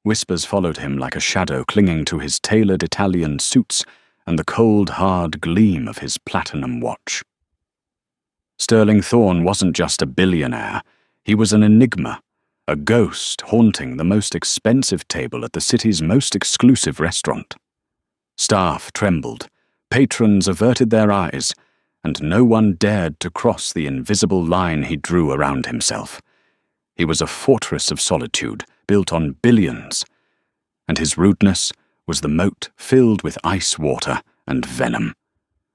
Whispers followed him like a shadow clinging to his tailored Italian suits and the cold, hard gleam of his platinum watch. Sterling Thorne wasn't just a billionaire. He was an enigma, a ghost haunting the most expensive table at the city's most exclusive restaurant. Staff trembled, patrons averted their eyes, and no one dared to cross the invisible line he drew around himself. He was a fortress of solitude, built on billions, and his rudeness was the moat filled with ice water and venom.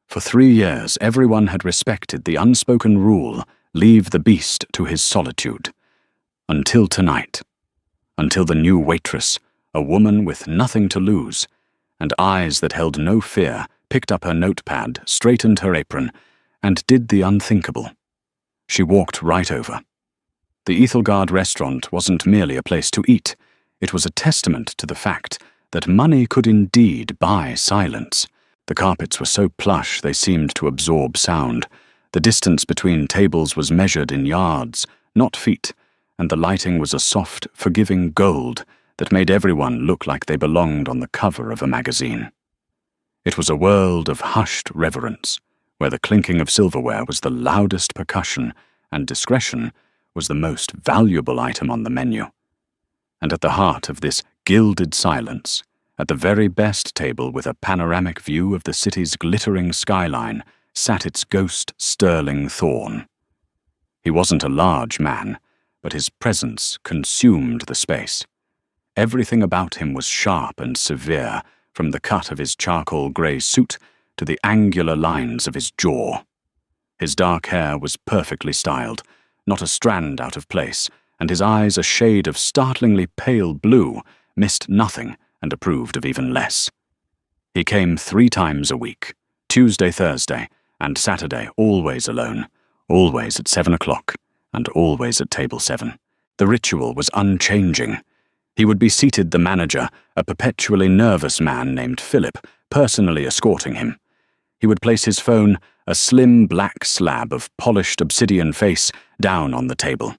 For 3 years, everyone had respected the unspoken rule, leave the beast to his solitude. Until tonight. Until the new waitress, a woman with nothing to lose, and eyes that held no fear, picked up her notepad, straightened her apron, and did the unthinkable. She walked right over. The Ethelgard restaurant wasn't merely a place to eat. It was a testament to the fact that money could indeed buy silence. The carpets were so plush they seemed to absorb sound. The distance between tables was measured in yards, not feet, and the lighting was a soft, forgiving gold that made everyone look like they belonged on the cover of a magazine. It was a world of hushed reverence, where the clinking of silverware was the loudest percussion and discretion was the most valuable item on the menu. And at the heart of this gilded silence, at the very best table with a panoramic view of the city's glittering skyline, sat its ghost Sterling Thorne. He wasn't a large man, but his presence consumed the space. Everything about him was sharp and severe, from the cut of his charcoal grey suit to the angular lines of his jaw. His dark hair was perfectly styled, not a strand out of place, and his eyes, a shade of startlingly pale blue, missed nothing and approved of even less. He came 3 times a week, Tuesday, Thursday, and Saturday, always alone, always at 7 o'clock, and always at table 7. The ritual was unchanging. He would be seated the manager, a perpetually nervous man named Philip, personally escorting him. He would place his phone, a slim black slab of polished obsidian face, down on the table.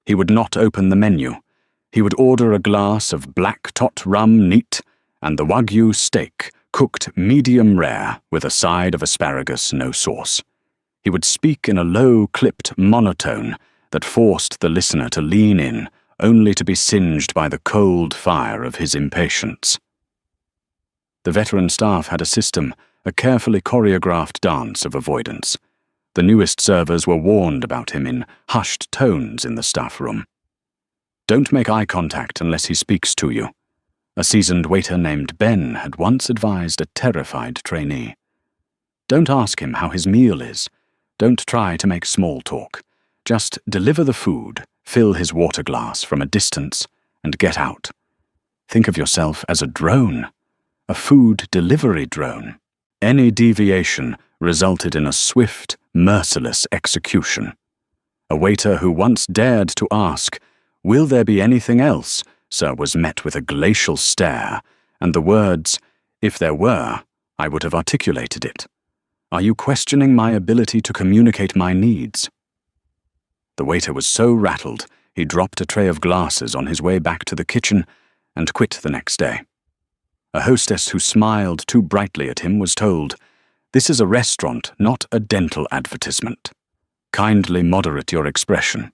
He would not open the menu. He would order a glass of black tot rum neat and the Wagyu steak, cooked medium rare with a side of asparagus, no sauce. He would speak in a low-clipped monotone that forced the listener to lean in, only to be singed by the cold fire of his impatience. The veteran staff had a system, a carefully choreographed dance of avoidance. The newest servers were warned about him in hushed tones in the staff room. Don't make eye contact unless he speaks to you. A seasoned waiter named Ben had once advised a terrified trainee. Don't ask him how his meal is. Don't try to make small talk. Just deliver the food, fill his water glass from a distance, and get out. Think of yourself as a drone, a food delivery drone. Any deviation resulted in a swift, merciless execution. A waiter who once dared to ask, "Will there be anything else?" sir, was met with a glacial stare, and the words, "If there were, I would have articulated it. Are you questioning my ability to communicate my needs?" The waiter was so rattled, he dropped a tray of glasses on his way back to the kitchen and quit the next day. A hostess who smiled too brightly at him was told, "This is a restaurant, not a dental advertisement. Kindly moderate your expression."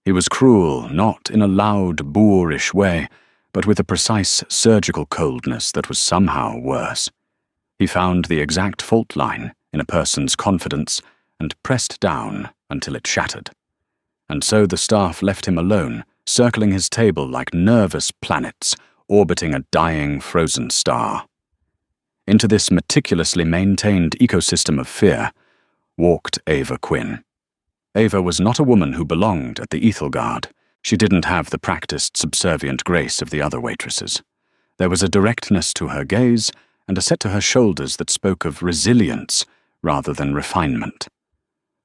He was cruel, not in a loud, boorish way, but with a precise surgical coldness that was somehow worse. He found the exact fault line in a person's confidence and pressed down until it shattered. And so the staff left him alone, circling his table like nervous planets, orbiting a dying frozen star. Into this meticulously maintained ecosystem of fear walked Ava Quinn. Ava was not a woman who belonged at the Ethelgard. She didn't have the practiced subservient grace of the other waitresses. There was a directness to her gaze and a set to her shoulders that spoke of resilience rather than refinement.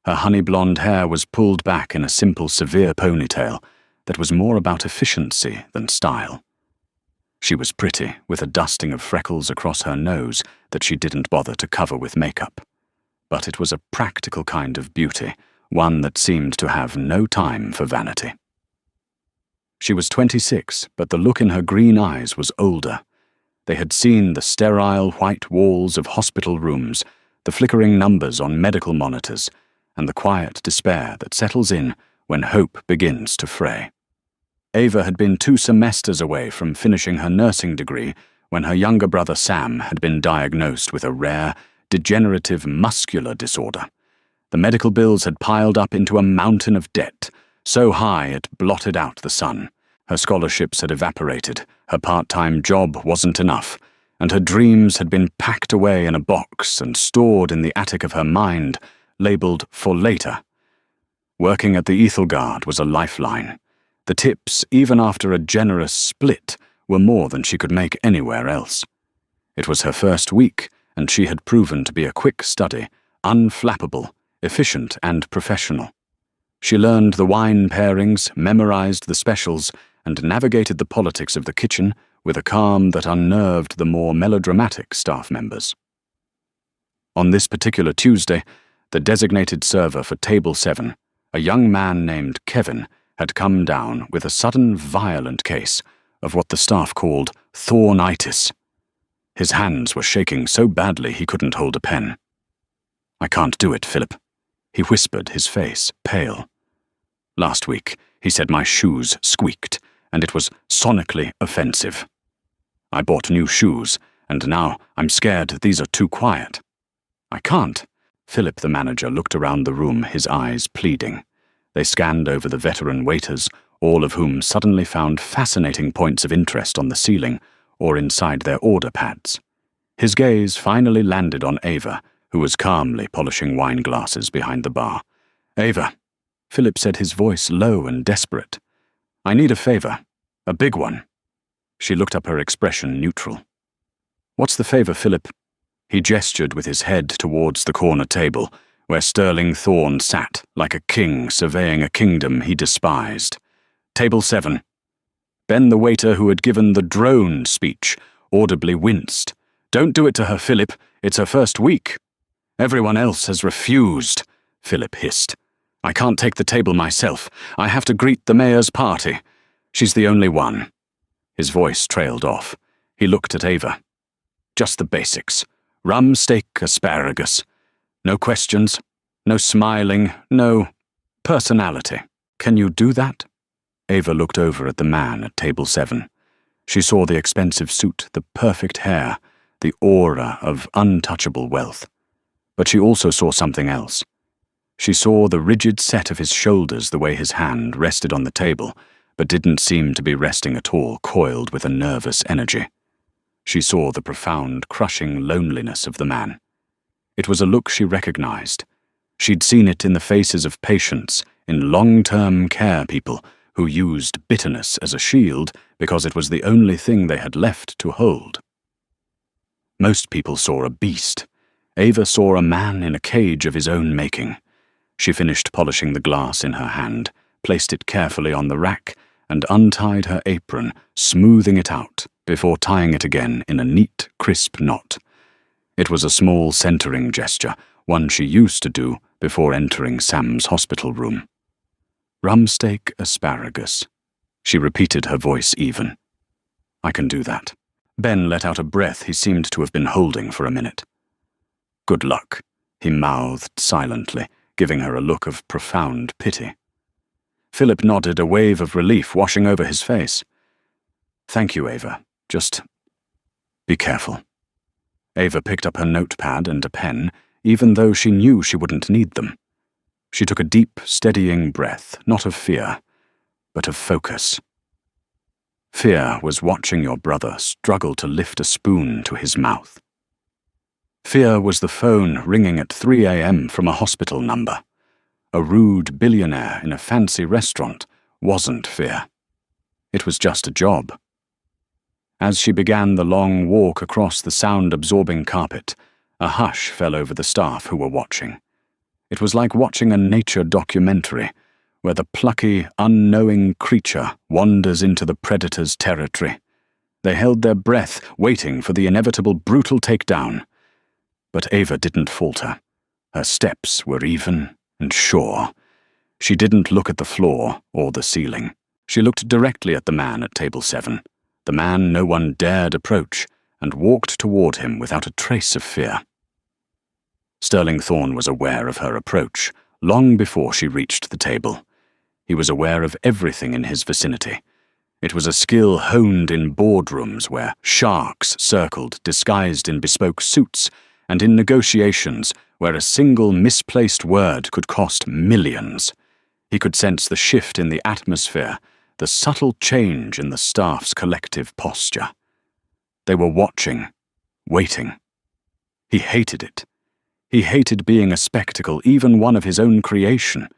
Her honey-blonde hair was pulled back in a simple, severe ponytail that was more about efficiency than style. She was pretty, with a dusting of freckles across her nose that she didn't bother to cover with makeup. But it was a practical kind of beauty, one that seemed to have no time for vanity. She was 26, but the look in her green eyes was older. They had seen the sterile white walls of hospital rooms, the flickering numbers on medical monitors, and the quiet despair that settles in when hope begins to fray. Ava had been 2 semesters away from finishing her nursing degree when her younger brother Sam had been diagnosed with a rare, degenerative muscular disorder. The medical bills had piled up into a mountain of debt, so high it blotted out the sun. Her scholarships had evaporated, her part-time job wasn't enough, and her dreams had been packed away in a box and stored in the attic of her mind, labelled for later. Working at the Ethelgard was a lifeline. The tips, even after a generous split, were more than she could make anywhere else. It was her first week, and she had proven to be a quick study, unflappable, efficient and professional. She learned the wine pairings, memorized the specials, and navigated the politics of the kitchen with a calm that unnerved the more melodramatic staff members. On this particular Tuesday, the designated server for Table 7, a young man named Kevin, had come down with a sudden violent case of what the staff called thornitis. His hands were shaking so badly he couldn't hold a pen. "I can't do it, Philip," he whispered, his face pale. "Last week, he said my shoes squeaked, and it was sonically offensive. I bought new shoes, and now I'm scared these are too quiet." "I can't." Philip, the manager, looked around the room, his eyes pleading. They scanned over the veteran waiters, all of whom suddenly found fascinating points of interest on the ceiling or inside their order pads. His gaze finally landed on Ava, who was calmly polishing wine glasses behind the bar. "Ava," Philip said, his voice low and desperate. "I need a favor. A big one." She looked up, her expression neutral. "What's the favor, Philip?" He gestured with his head towards the corner table, where Sterling Thorne sat like a king surveying a kingdom he despised. "Table 7. Ben, the waiter who had given the drone speech, audibly winced. "Don't do it to her, Philip. It's her first week." "Everyone else has refused," Philip hissed. "I can't take the table myself. I have to greet the mayor's party. She's the only one." His voice trailed off. He looked at Ava. "Just the basics. Rum, steak, asparagus. No questions, no smiling, no personality. Can you do that?" Ava looked over at the man at Table 7. She saw the expensive suit, the perfect hair, the aura of untouchable wealth. But she also saw something else. She saw the rigid set of his shoulders, the way his hand rested on the table, but didn't seem to be resting at all, coiled with a nervous energy. She saw the profound, crushing loneliness of the man. It was a look she recognized. She'd seen it in the faces of patients, in long-term care people who used bitterness as a shield because it was the only thing they had left to hold. Most people saw a beast. Ava saw a man in a cage of his own making. She finished polishing the glass in her hand, placed it carefully on the rack, and untied her apron, smoothing it out before tying it again in a neat, crisp knot. It was a small centering gesture, one she used to do before entering Sam's hospital room. "Rum steak, asparagus," she repeated, her voice even. "I can do that." Ben let out a breath he seemed to have been holding for a minute. "Good luck," he mouthed silently, giving her a look of profound pity. Philip nodded, a wave of relief washing over his face. "Thank you, Ava. Just be careful." Ava picked up her notepad and a pen, even though she knew she wouldn't need them. She took a deep, steadying breath, not of fear, but of focus. Fear was watching your brother struggle to lift a spoon to his mouth. Fear was the phone ringing at 3 a.m. from a hospital number. A rude billionaire in a fancy restaurant wasn't fear. It was just a job. As she began the long walk across the sound-absorbing carpet, a hush fell over the staff who were watching. It was like watching a nature documentary, where the plucky, unknowing creature wanders into the predator's territory. They held their breath, waiting for the inevitable brutal takedown. But Ava didn't falter. Her steps were even and sure. She didn't look at the floor or the ceiling. She looked directly at the man at table 7, the man no one dared approach, and walked toward him without a trace of fear. Sterling Thorne was aware of her approach long before she reached the table. He was aware of everything in his vicinity. It was a skill honed in boardrooms where sharks circled disguised in bespoke suits, and in negotiations where a single misplaced word could cost millions. He could sense the shift in the atmosphere, the subtle change in the staff's collective posture. They were watching, waiting. He hated it. He hated being a spectacle, even one of his own creation.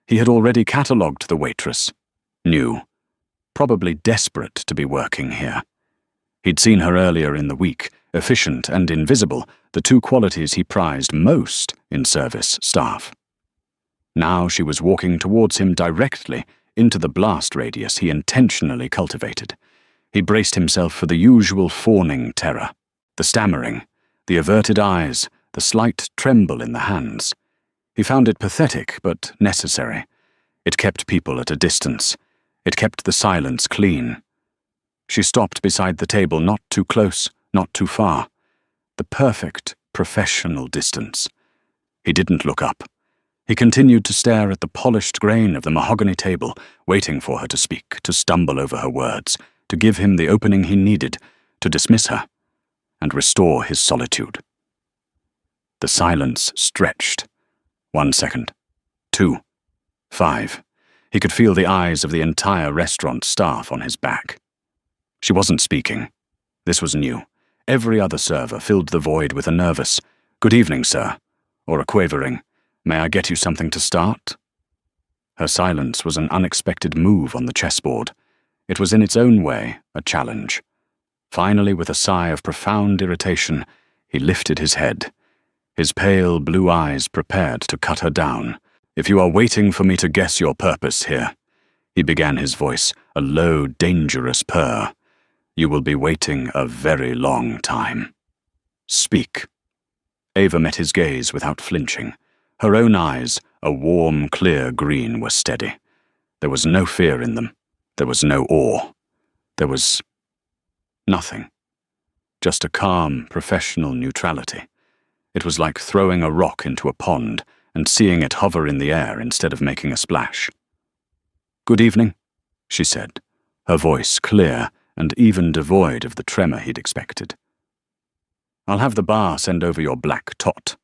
He had already catalogued the waitress. New. Probably desperate to be working here. He'd seen her earlier in the week, efficient and invisible, the two qualities he prized most in service staff. Now she was walking towards him directly into the blast radius he intentionally cultivated. He braced himself for the usual fawning terror, the stammering, the averted eyes, the slight tremble in the hands. He found it pathetic but necessary. It kept people at a distance. It kept the silence clean. She stopped beside the table, not too close, not too far. The perfect, professional distance. He didn't look up. He continued to stare at the polished grain of the mahogany table, waiting for her to speak, to stumble over her words, to give him the opening he needed, to dismiss her, and restore his solitude. The silence stretched. 1 second. 2. 5. He could feel the eyes of the entire restaurant staff on his back. She wasn't speaking. This was new. Every other server filled the void with a nervous, "Good evening, sir," or a quavering, "May I get you something to start?" Her silence was an unexpected move on the chessboard. It was in its own way a challenge. Finally, with a sigh of profound irritation, he lifted his head. His pale blue eyes prepared to cut her down. "If you are waiting for me to guess your purpose here," he began, his voice a low, dangerous purr, "you will be waiting a very long time. Speak." Ava met his gaze without flinching. Her own eyes, a warm, clear green, were steady. There was no fear in them. There was no awe. There was nothing. Just a calm, professional neutrality. It was like throwing a rock into a pond and seeing it hover in the air instead of making a splash. "Good evening," she said, her voice clear and even devoid of the tremor he'd expected. "I'll have the bar send over your black tot.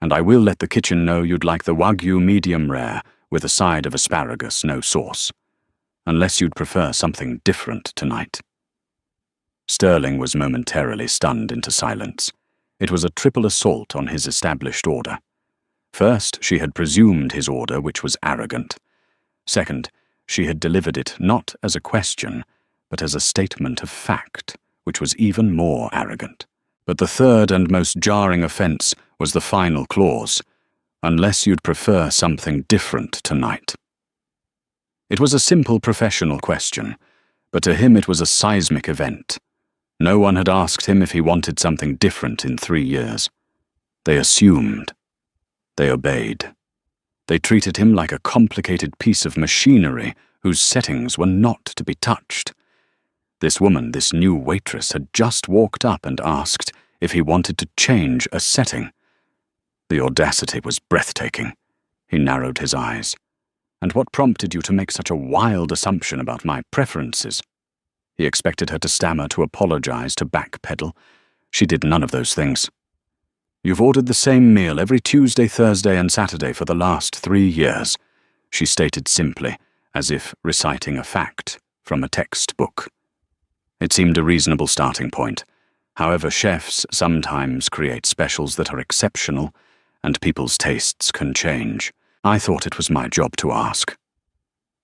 And I will let the kitchen know you'd like the Wagyu medium rare with a side of asparagus, no sauce. Unless you'd prefer something different tonight." Sterling was momentarily stunned into silence. It was a triple assault on his established order. First, she had presumed his order, which was arrogant. Second, she had delivered it not as a question, but as a statement of fact, which was even more arrogant. But the third and most jarring offense was the final clause, "Unless you'd prefer something different tonight." It was a simple professional question, but to him it was a seismic event. No one had asked him if he wanted something different in 3 years. They assumed. They obeyed. They treated him like a complicated piece of machinery whose settings were not to be touched. This woman, this new waitress, had just walked up and asked if he wanted to change a setting. The audacity was breathtaking. He narrowed his eyes. "And what prompted you to make such a wild assumption about my preferences?" He expected her to stammer, to apologize, to backpedal. She did none of those things. "You've ordered the same meal every Tuesday, Thursday, and Saturday for the last 3 years, she stated simply, as if reciting a fact from a textbook. It seemed a reasonable starting point. However, chefs sometimes create specials that are exceptional, and people's tastes can change. I thought it was my job to ask.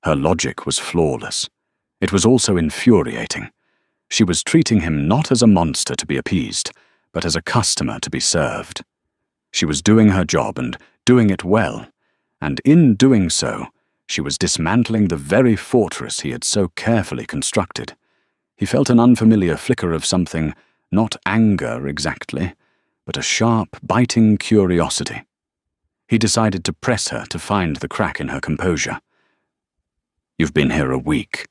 Her logic was flawless. It was also infuriating. She was treating him not as a monster to be appeased, but as a customer to be served. She was doing her job and doing it well, and in doing so, she was dismantling the very fortress he had so carefully constructed. He felt an unfamiliar flicker of something, not anger exactly, but a sharp, biting curiosity. He decided to press her to find the crack in her composure. You've been here a week.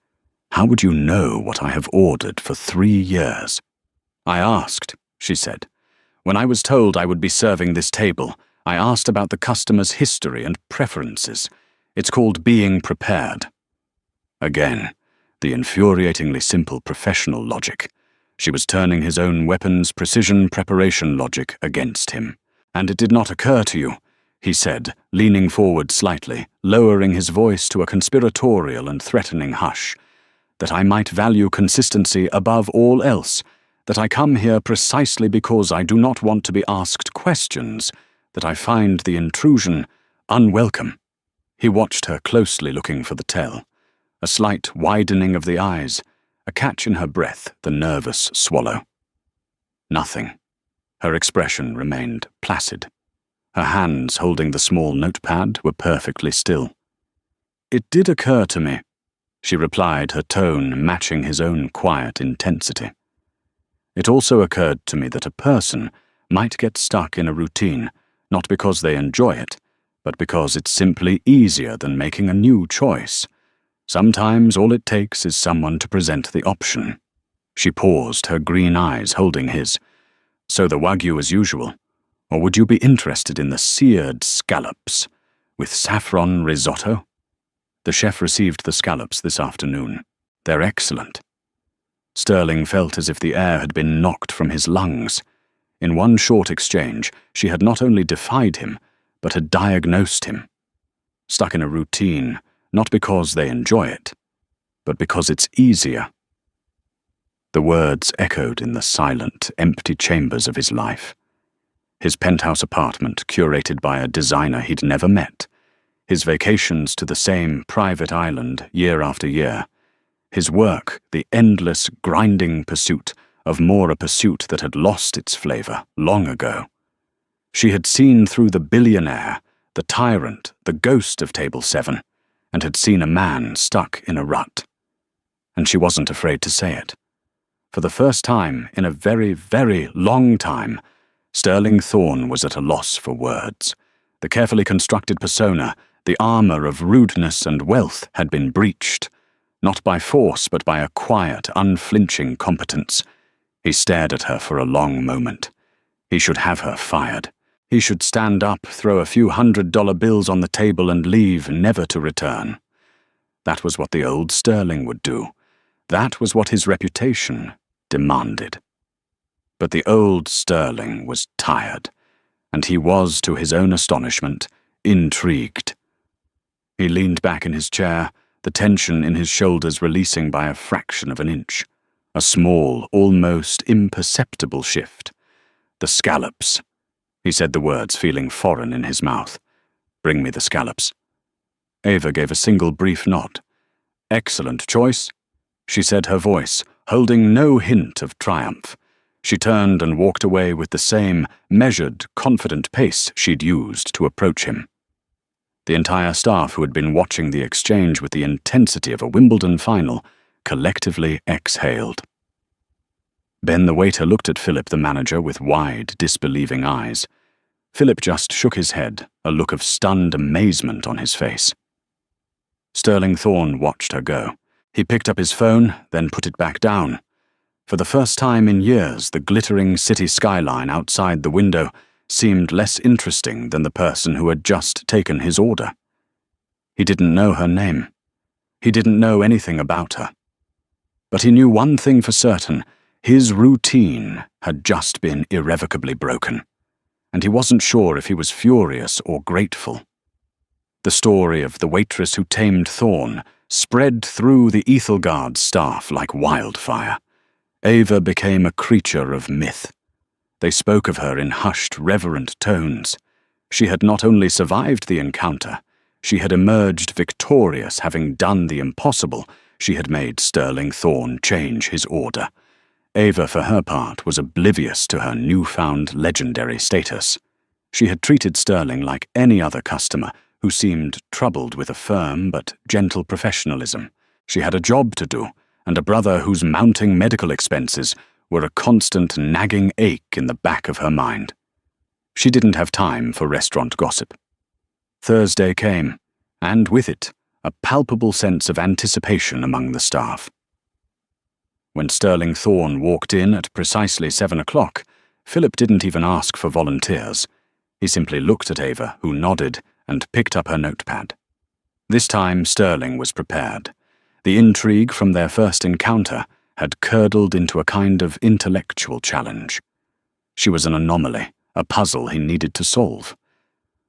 How would you know what I have ordered for 3 years? I asked, she said. When I was told I would be serving this table, I asked about the customer's history and preferences. It's called being prepared. Again, the infuriatingly simple professional logic. She was turning his own weapons precision preparation logic against him. And it did not occur to you, he said, leaning forward slightly, lowering his voice to a conspiratorial and threatening hush, that I might value consistency above all else, that I come here precisely because I do not want to be asked questions, that I find the intrusion unwelcome. He watched her closely, looking for the tell. A slight widening of the eyes, a catch in her breath, the nervous swallow. Nothing. Her expression remained placid. Her hands holding the small notepad were perfectly still. It did occur to me, she replied, her tone matching his own quiet intensity. It also occurred to me that a person might get stuck in a routine, not because they enjoy it, but because it's simply easier than making a new choice. Sometimes all it takes is someone to present the option. She paused, her green eyes holding his. So the Wagyu as usual, or would you be interested in the seared scallops with saffron risotto? The chef received the scallops this afternoon. They're excellent. Sterling felt as if the air had been knocked from his lungs. In one short exchange, she had not only defied him, but had diagnosed him. Stuck in a routine, not because they enjoy it, but because it's easier. The words echoed in the silent, empty chambers of his life. His penthouse apartment, curated by a designer he'd never met. His vacations to the same private island year after year. His work, the endless, grinding pursuit of more a pursuit that had lost its flavor long ago. She had seen through the billionaire, the tyrant, the ghost of Table 7, and had seen a man stuck in a rut. And she wasn't afraid to say it. For the first time in a very, very long time, Sterling Thorne was at a loss for words. The carefully constructed persona, the armor of rudeness and wealth, had been breached, not by force but by a quiet, unflinching competence. He stared at her for a long moment. He should have her fired. He should stand up, throw a few $100 bills on the table and leave, never to return. That was what the old Sterling would do. That was what his reputation demanded. But the old Sterling was tired, and he was, to his own astonishment, intrigued. He leaned back in his chair, the tension in his shoulders releasing by a fraction of an inch. A small, almost imperceptible shift. The scallops. He said the words, feeling foreign in his mouth. Bring me the scallops. Ava gave a single brief nod. Excellent choice, she said, her voice holding no hint of triumph. She turned and walked away with the same measured, confident pace she'd used to approach him. The entire staff, who had been watching the exchange with the intensity of a Wimbledon final, collectively exhaled. Ben the waiter looked at Philip the manager with wide, disbelieving eyes. Philip just shook his head, a look of stunned amazement on his face. Sterling Thorne watched her go. He picked up his phone, then put it back down. For the first time in years, the glittering city skyline outside the window seemed less interesting than the person who had just taken his order. He didn't know her name. He didn't know anything about her. But he knew one thing for certain: his routine had just been irrevocably broken, and he wasn't sure if he was furious or grateful. The story of the waitress who tamed Thorne spread through the Ethelgard staff like wildfire. Ava became a creature of myth. They spoke of her in hushed, reverent tones. She had not only survived the encounter, she had emerged victorious, having done the impossible. She had made Sterling Thorne change his order. Ava, for her part, was oblivious to her newfound legendary status. She had treated Sterling like any other customer who seemed troubled with a firm but gentle professionalism. She had a job to do, and a brother whose mounting medical expenses were a constant nagging ache in the back of her mind. She didn't have time for restaurant gossip. Thursday came, and with it, a palpable sense of anticipation among the staff. When Sterling Thorne walked in at precisely 7 o'clock, Philip didn't even ask for volunteers. He simply looked at Ava, who nodded, and picked up her notepad. This time Sterling was prepared. The intrigue from their first encounter had curdled into a kind of intellectual challenge. She was an anomaly, a puzzle he needed to solve.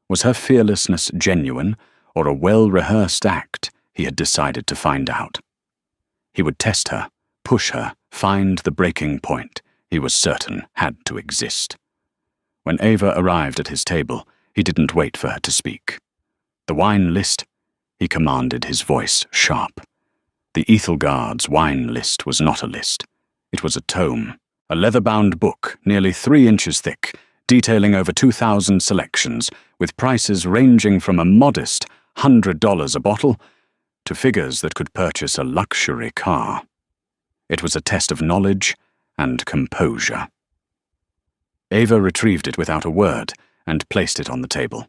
Was her fearlessness genuine, or a well-rehearsed act he had decided to find out? He would test her, push her, find the breaking point he was certain had to exist. When Ava arrived at his table, he didn't wait for her to speak. The wine list? He commanded, his voice sharp. The Ethelgard's wine list was not a list. It was a tome, a leather-bound book nearly 3 inches thick, detailing over 2,000 selections, with prices ranging from a modest $100 a bottle to figures that could purchase a luxury car. It was a test of knowledge and composure. Ava retrieved it without a word and placed it on the table.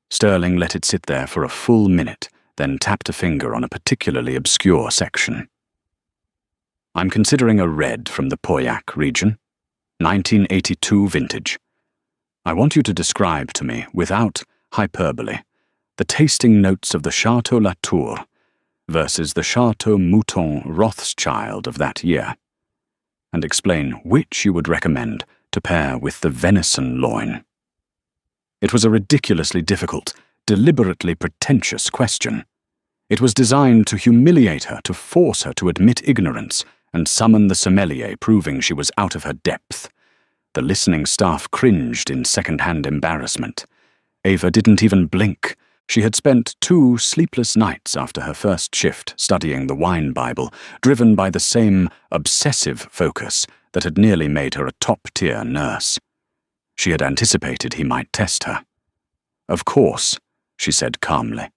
Sterling let it sit there for a full minute, then tapped a finger on a particularly obscure section. I'm considering a red from the Pauillac region, 1982 vintage. I want you to describe to me, without hyperbole, the tasting notes of the Chateau Latour versus the Chateau Mouton Rothschild of that year, and explain which you would recommend to pair with the venison loin. It was a ridiculously difficult, deliberately pretentious question. It was designed to humiliate her, to force her to admit ignorance, and summon the sommelier, proving she was out of her depth. The listening staff cringed in second-hand embarrassment. Ava didn't even blink. She had spent 2 sleepless nights after her first shift studying the wine Bible, driven by the same obsessive focus that had nearly made her a top-tier nurse. She had anticipated he might test her. Of course, she said calmly.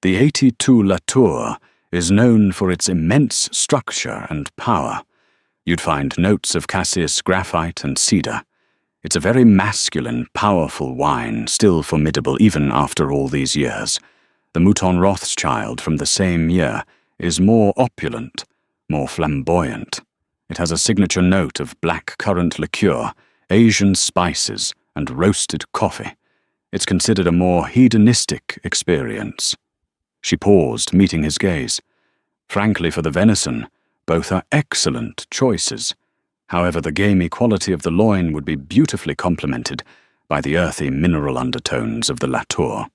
The 82 Latour is known for its immense structure and power. You'd find notes of cassis, graphite, and cedar. It's a very masculine, powerful wine, still formidable even after all these years. The Mouton Rothschild from the same year is more opulent, more flamboyant. It has a signature note of black currant liqueur, Asian spices, and roasted coffee. It's considered a more hedonistic experience. She paused, meeting his gaze. Frankly, for the venison, both are excellent choices. However, the gamey quality of the loin would be beautifully complemented by the earthy mineral undertones of the Latour.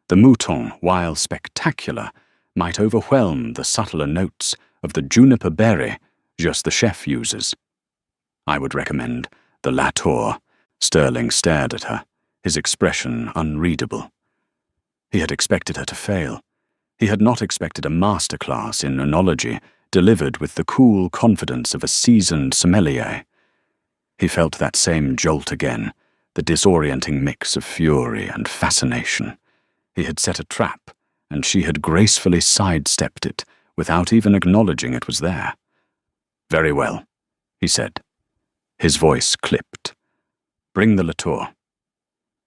The Mouton, while spectacular, might overwhelm the subtler notes of the juniper berry just the chef uses. I would recommend the Latour. Sterling stared at her, his expression unreadable. He had expected her to fail. He had not expected a masterclass in oenology delivered with the cool confidence of a seasoned sommelier. He felt that same jolt again, the disorienting mix of fury and fascination. He had set a trap, and she had gracefully sidestepped it without even acknowledging it was there. Very well, he said. His voice clipped. Bring the Latour.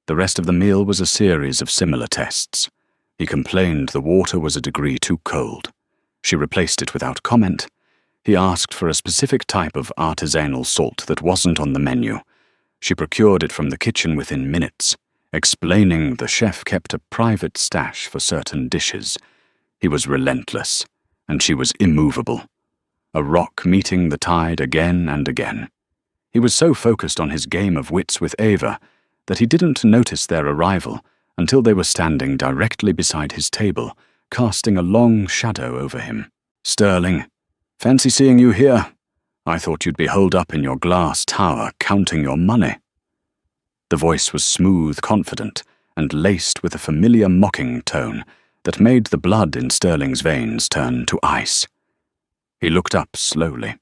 The rest of the meal was a series of similar tests. He complained the water was a degree too cold. She replaced it without comment. He asked for a specific type of artisanal salt that wasn't on the menu. She procured it from the kitchen within minutes, explaining the chef kept a private stash for certain dishes. He was relentless, and she was immovable. A rock meeting the tide again and again. He was so focused on his game of wits with Ava that he didn't notice their arrival until they were standing directly beside his table, casting a long shadow over him. Sterling, fancy seeing you here. I thought you'd be holed up in your glass tower counting your money. The voice was smooth, confident, and laced with a familiar mocking tone that made the blood in Sterling's veins turn to ice. He looked up slowly.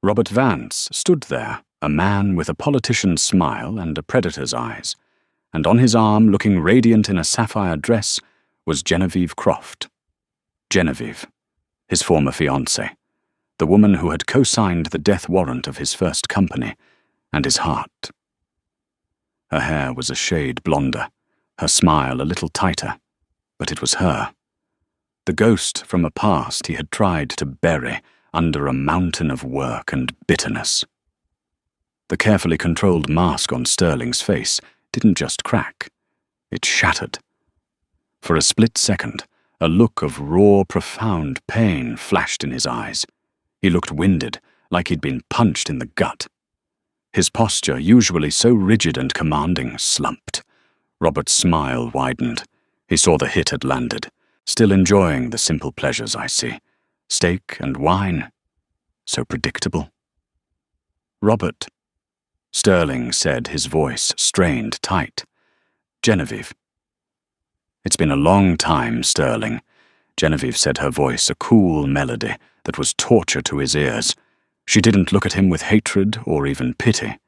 Robert Vance stood there, a man with a politician's smile and a predator's eyes, and on his arm, looking radiant in a sapphire dress, was Genevieve Croft. Genevieve, his former fiancée, the woman who had co-signed the death warrant of his first company, and his heart. Her hair was a shade blonder, her smile a little tighter, but it was her. the ghost from a past he had tried to bury under a mountain of work and bitterness. The carefully controlled mask on Sterling's face didn't just crack, it shattered. For a split second, a look of raw, profound pain flashed in his eyes. He looked winded, like he'd been punched in the gut. His posture, usually so rigid and commanding, slumped. Robert's smile widened. He saw the hit had landed, still enjoying the simple pleasures I see. Steak and wine. So predictable. "Robert," Sterling said, his voice strained tight. "Genevieve." "It's been a long time, Sterling," Genevieve said, her voice a cool melody that was torture to his ears. She didn't look at him with hatred or even pity.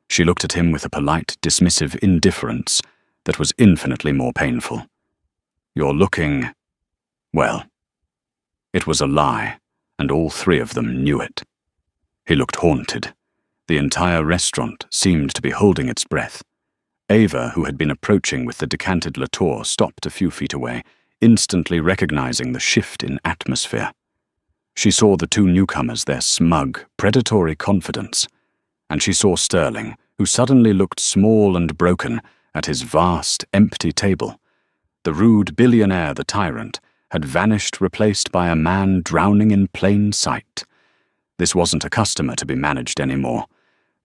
She looked at him with a polite, dismissive indifference that was infinitely more painful. "You're looking... well." It was a lie, and all three of them knew it. He looked haunted. The entire restaurant seemed to be holding its breath. Ava, who had been approaching with the decanted Latour, stopped a few feet away, instantly recognizing the shift in atmosphere. She saw the two newcomers, their smug, predatory confidence, and she saw Sterling, who suddenly looked small and broken at his vast, empty table. The rude billionaire, the tyrant, had vanished, replaced by a man drowning in plain sight. This wasn't a customer to be managed anymore.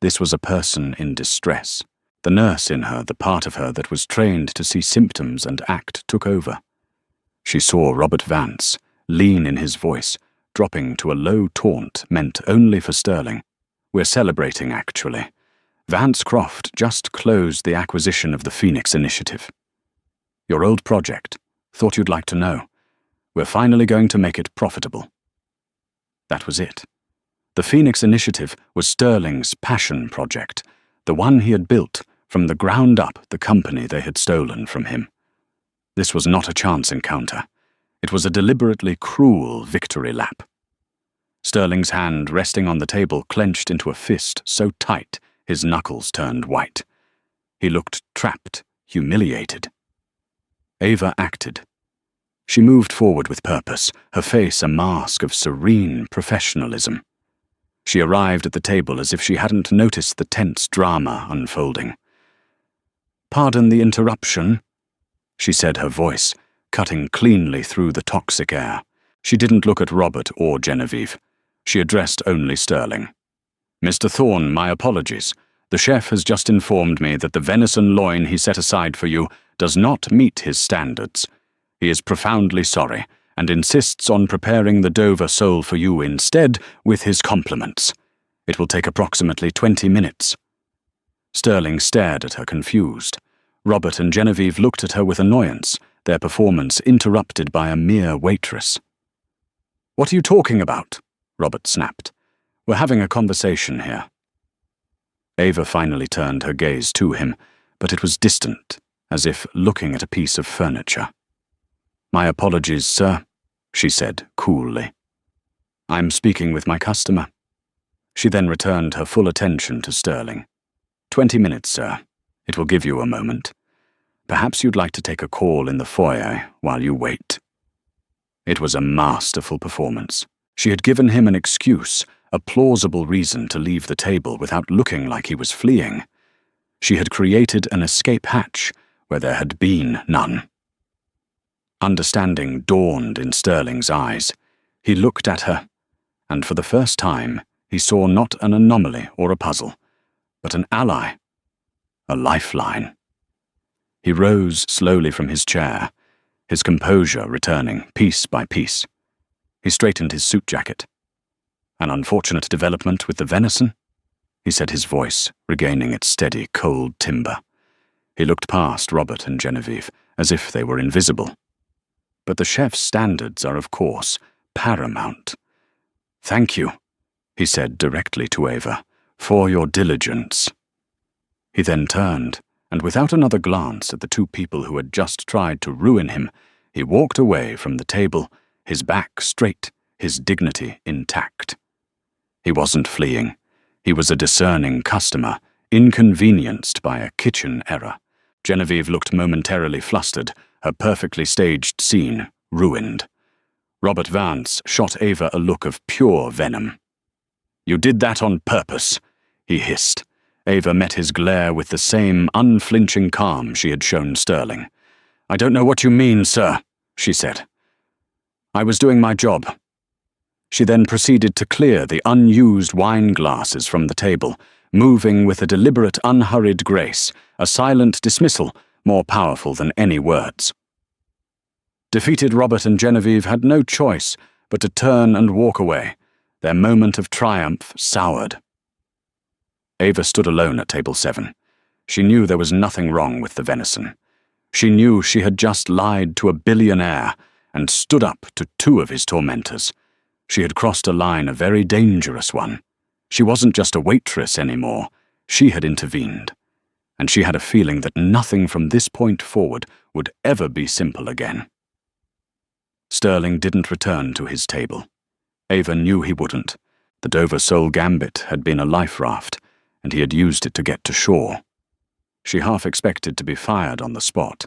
This was a person in distress. The nurse in her, the part of her that was trained to see symptoms and act, took over. She saw Robert Vance, lean in his voice, dropping to a low taunt meant only for Sterling. "We're celebrating, actually. Vance Croft just closed the acquisition of the Phoenix Initiative. Your old project. Thought you'd like to know. We're finally going to make it profitable." That was it. The Phoenix Initiative was Sterling's passion project, the one he had built from the ground up, the company they had stolen from him. This was not a chance encounter. It was a deliberately cruel victory lap. Sterling's hand, resting on the table, clenched into a fist so tight his knuckles turned white. He looked trapped, humiliated. Ava acted. She moved forward with purpose, her face a mask of serene professionalism. She arrived at the table as if she hadn't noticed the tense drama unfolding. "Pardon the interruption," she said, her voice cutting cleanly through the toxic air. She didn't look at Robert or Genevieve. She addressed only Sterling. "Mr. Thorne, my apologies. The chef has just informed me that the venison loin he set aside for you does not meet his standards. He is profoundly sorry, and insists on preparing the Dover sole for you instead with his compliments. It will take approximately 20 minutes. Sterling stared at her, confused. Robert and Genevieve looked at her with annoyance, their performance interrupted by a mere waitress. "What are you talking about?" Robert snapped. "We're having a conversation here." Ava finally turned her gaze to him, but it was distant, as if looking at a piece of furniture. "My apologies, sir," she said coolly. "I'm speaking with my customer." She then returned her full attention to Sterling. 20 minutes, sir. It will give you a moment. Perhaps you'd like to take a call in the foyer while you wait." It was a masterful performance. She had given him an excuse, a plausible reason to leave the table without looking like he was fleeing. She had created an escape hatch where there had been none. Understanding dawned in Sterling's eyes. He looked at her, and for the first time he saw not an anomaly or a puzzle, but an ally, a lifeline. He rose slowly from his chair, his composure returning piece by piece. He straightened his suit jacket. "An unfortunate development with the venison?" he said, his voice regaining its steady, cold timbre. He looked past Robert and Genevieve, as if they were invisible. "But the chef's standards are, of course, paramount. Thank you," he said directly to Ava, "for your diligence." He then turned, and without another glance at the two people who had just tried to ruin him, he walked away from the table, his back straight, his dignity intact. He wasn't fleeing. He was a discerning customer, inconvenienced by a kitchen error. Genevieve looked momentarily flustered, her perfectly staged scene ruined. Robert Vance shot Ava a look of pure venom. "You did that on purpose," he hissed. Ava met his glare with the same unflinching calm she had shown Sterling. "I don't know what you mean, sir," she said. "I was doing my job." She then proceeded to clear the unused wine glasses from the table, moving with a deliberate, unhurried grace, a silent dismissal more powerful than any words. Defeated Robert and Genevieve had no choice but to turn and walk away, their moment of triumph soured. Ava stood alone at table 7. She knew there was nothing wrong with the venison. She knew she had just lied to a billionaire and stood up to 2 of his tormentors. She had crossed a line, a very dangerous one. She wasn't just a waitress anymore. She had intervened. And she had a feeling that nothing from this point forward would ever be simple again. Sterling didn't return to his table. Ava knew he wouldn't. The Dover Soul Gambit had been a life raft, and he had used it to get to shore. She half expected to be fired on the spot.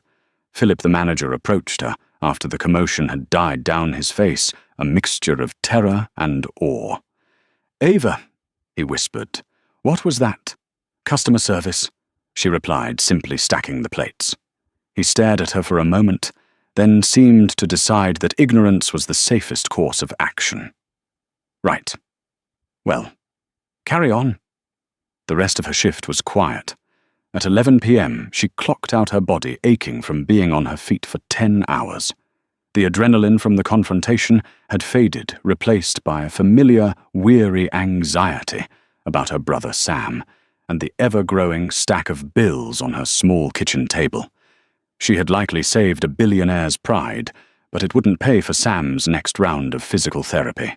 Philip the manager approached her after the commotion had died down his face, a mixture of terror and awe. "Ava," he whispered. "What was that?" "Customer service," she replied, simply stacking the plates. He stared at her for a moment, then seemed to decide that ignorance was the safest course of action. "Right. Well, carry on." The rest of her shift was quiet. At 11 p.m., she clocked out her body aching from being on her feet for 10 hours. The adrenaline from the confrontation had faded, replaced by a familiar, weary anxiety about her brother Sam and the ever-growing stack of bills on her small kitchen table. She had likely saved a billionaire's pride, but it wouldn't pay for Sam's next round of physical therapy.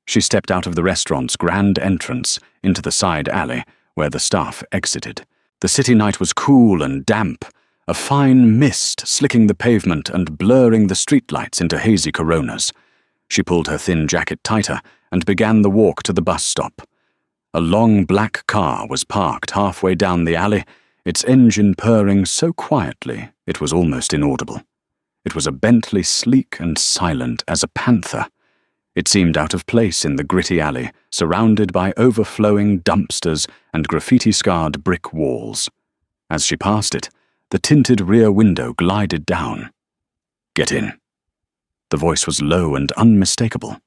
She stepped out of the restaurant's grand entrance into the side alley where the staff exited. The city night was cool and damp, a fine mist slicking the pavement and blurring the streetlights into hazy coronas. She pulled her thin jacket tighter and began the walk to the bus stop. A long black car was parked halfway down the alley, its engine purring so quietly it was almost inaudible. It was a Bentley sleek and silent as a panther. It seemed out of place in the gritty alley, surrounded by overflowing dumpsters and graffiti-scarred brick walls. As she passed it, the tinted rear window glided down. "Get in." The voice was low and unmistakable.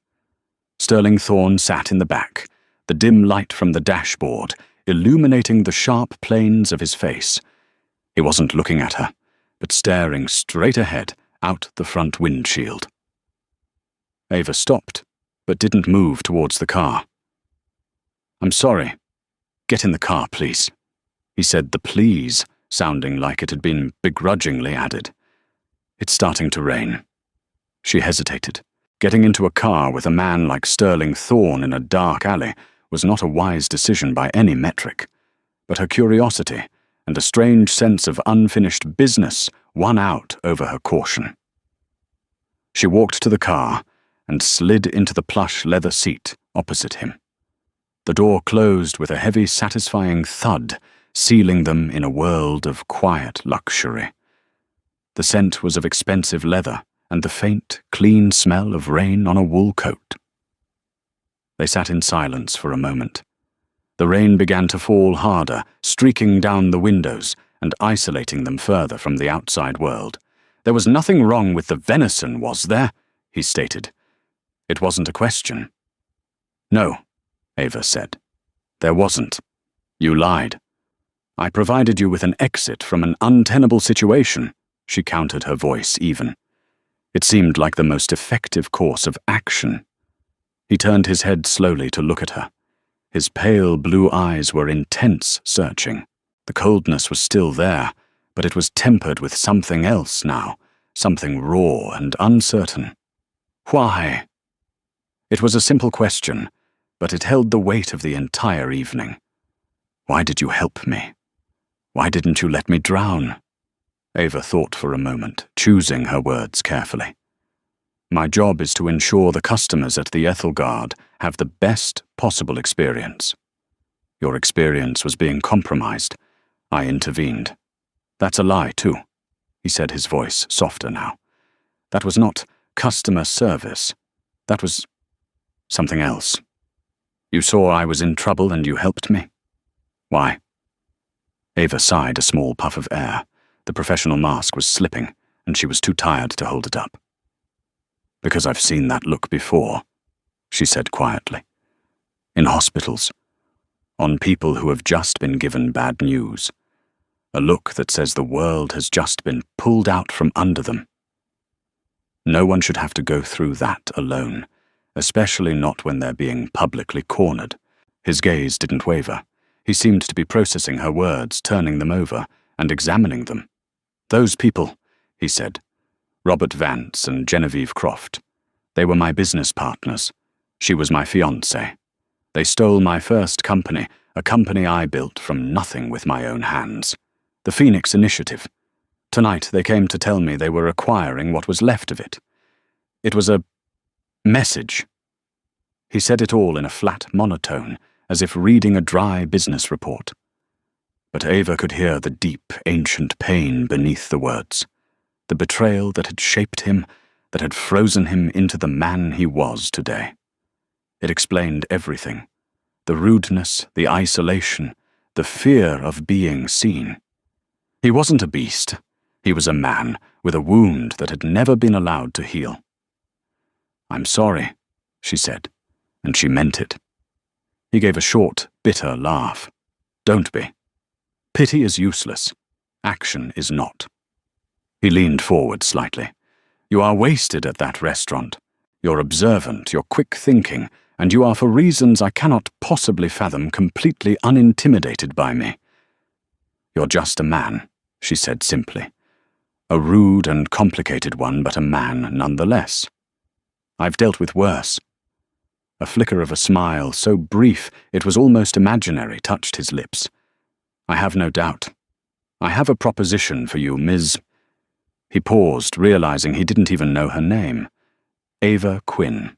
Sterling Thorne sat in the back, the dim light from the dashboard illuminating the sharp planes of his face. He wasn't looking at her, but staring straight ahead out the front windshield. Ava stopped, but didn't move towards the car. "I'm sorry. Get in the car, please," he said, the please sounding like it had been begrudgingly added. "It's starting to rain." She hesitated. Getting into a car with a man like Sterling Thorne in a dark alley was not a wise decision by any metric, but her curiosity and a strange sense of unfinished business won out over her caution. She walked to the car and slid into the plush leather seat opposite him. The door closed with a heavy, satisfying thud, sealing them in a world of quiet luxury. The scent was of expensive leather and the faint, clean smell of rain on a wool coat. They sat in silence for a moment. The rain began to fall harder, streaking down the windows and isolating them further from the outside world. "There was nothing wrong with the venison, was there?" he stated. It wasn't a question. "No," Ava said. "There wasn't. You lied. I provided you with an exit from an untenable situation," she countered, her voice even. It seemed like the most effective course of action. He turned his head slowly to look at her. His pale blue eyes were intense, searching. The coldness was still there, but it was tempered with something else now, something raw and uncertain. "Why?" It was a simple question, but it held the weight of the entire evening. "Why did you help me? Why didn't you let me drown?" Ava thought for a moment, choosing her words carefully. "My job is to ensure the customers at the Ethelgard have the best possible experience. Your experience was being compromised. I intervened. That's a lie, too," he said, his voice softer now. "That was not customer service. That was something else. You saw I was in trouble and you helped me? Why? Ava sighed a small puff of air. The professional mask was slipping, and she was too tired to hold it up. Because I've seen that look before, she said quietly. In hospitals. On people who have just been given bad news. A look that says the world has just been pulled out from under them. No one should have to go through that alone, especially not when they're being publicly cornered. His gaze didn't waver. He seemed to be processing her words, turning them over, and examining them. Those people, he said. Robert Vance and Genevieve Croft. They were my business partners. She was my fiancée. They stole my first company, a company I built from nothing with my own hands. The Phoenix Initiative. Tonight they came to tell me they were acquiring what was left of it. It was a message. He said it all in a flat monotone, as if reading a dry business report. But Ava could hear the deep, ancient pain beneath the words. The betrayal that had shaped him, that had frozen him into the man he was today. It explained everything. The rudeness, the isolation, the fear of being seen. He wasn't a beast. He was a man with a wound that had never been allowed to heal. I'm sorry, she said, and she meant it. He gave a short, bitter laugh. Don't be. Pity is useless. Action is not. He leaned forward slightly. You are wasted at that restaurant. You're observant, you're quick-thinking, and you are, for reasons I cannot possibly fathom, completely unintimidated by me. You're just a man, she said simply. A rude and complicated one, but a man nonetheless. I've dealt with worse. A flicker of a smile, so brief it was almost imaginary, touched his lips. I have no doubt. I have a proposition for you, Ms. He paused, realizing he didn't even know her name. Ava Quinn.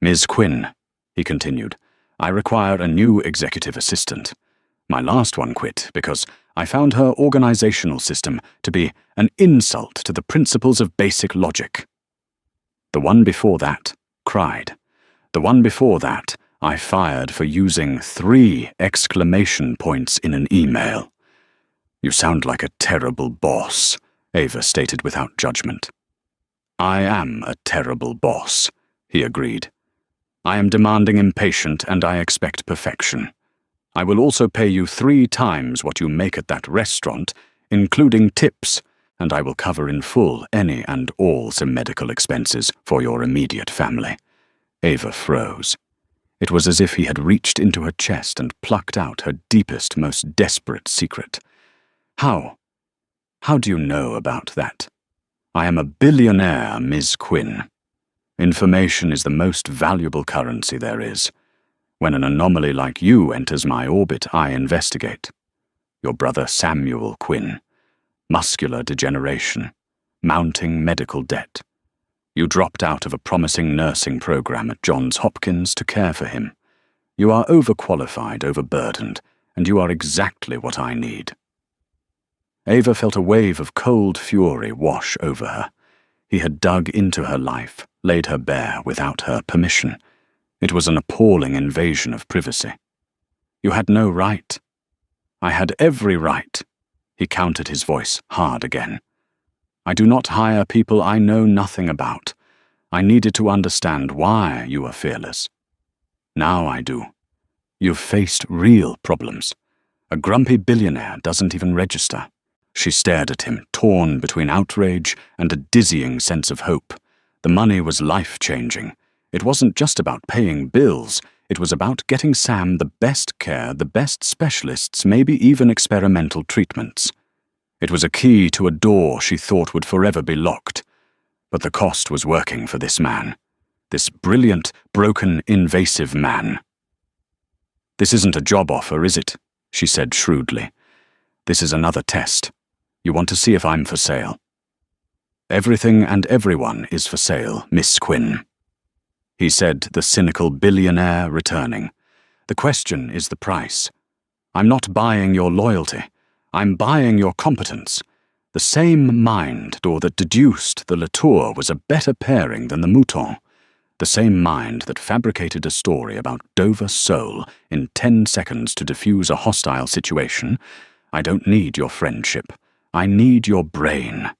Ms. Quinn, he continued, I require a new executive assistant. My last one quit because I found her organizational system to be an insult to the principles of basic logic. The one before that cried. The one before that I fired for using 3 exclamation points in an email. You sound like a terrible boss, Ava stated without judgment. I am a terrible boss, he agreed. I am demanding, impatient, and I expect perfection. I will also pay you 3 times what you make at that restaurant, including tips, and I will cover in full any and all medical expenses for your immediate family. Ava froze. It was as if he had reached into her chest and plucked out her deepest, most desperate secret. How? How do you know about that? I am a billionaire, Ms. Quinn. Information is the most valuable currency there is. When an anomaly like you enters my orbit, I investigate. Your brother Samuel Quinn. Muscular degeneration. Mounting medical debt. You dropped out of a promising nursing program at Johns Hopkins to care for him. You are overqualified, overburdened, and you are exactly what I need. Ava felt a wave of cold fury wash over her. He had dug into her life, laid her bare without her permission. It was an appalling invasion of privacy. You had no right. I had every right. He countered, his voice hard again. I do not hire people I know nothing about. I needed to understand why you are fearless. Now I do. You've faced real problems. A grumpy billionaire doesn't even register. She stared at him, torn between outrage and a dizzying sense of hope. The money was life-changing. It wasn't just about paying bills. It was about getting Sam the best care, the best specialists, maybe even experimental treatments. It was a key to a door she thought would forever be locked. But the cost was working for this man. This brilliant, broken, invasive man. This isn't a job offer, is it? She said shrewdly. This is another test. You want to see if I'm for sale. Everything and everyone is for sale, Miss Quinn. He said, the cynical billionaire returning. The question is the price. I'm not buying your loyalty. I'm buying your competence. The same mind door that deduced the Latour was a better pairing than the Mouton. The same mind that fabricated a story about Dover Sole in 10 seconds to diffuse a hostile situation. I don't need your friendship. I need your brain.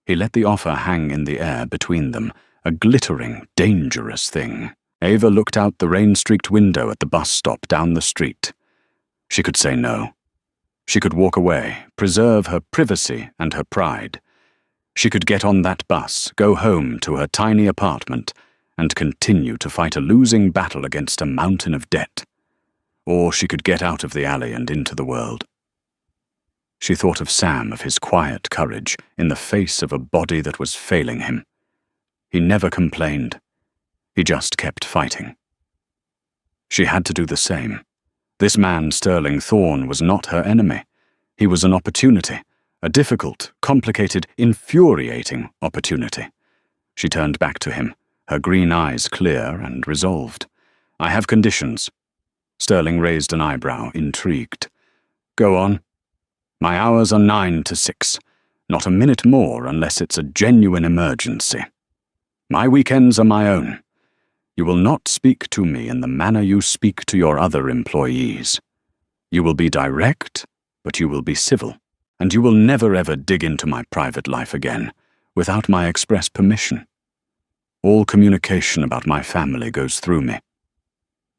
He let the offer hang in the air between them, a glittering, dangerous thing. Ava looked out the rain-streaked window at the bus stop down the street. She could say no. She could walk away, preserve her privacy and her pride. She could get on that bus, go home to her tiny apartment, and continue to fight a losing battle against a mountain of debt. Or she could get out of the alley and into the world. She thought of Sam, of his quiet courage, in the face of a body that was failing him. He never complained. He just kept fighting. She had to do the same. This man, Sterling Thorne, was not her enemy. He was an opportunity, a difficult, complicated, infuriating opportunity. She turned back to him, her green eyes clear and resolved. I have conditions. Sterling raised an eyebrow, intrigued. Go on. My hours are 9 to 6. Not a minute more unless it's a genuine emergency. My weekends are my own. You will not speak to me in the manner you speak to your other employees. You will be direct, but you will be civil, and you will never ever dig into my private life again, without my express permission. All communication about my family goes through me.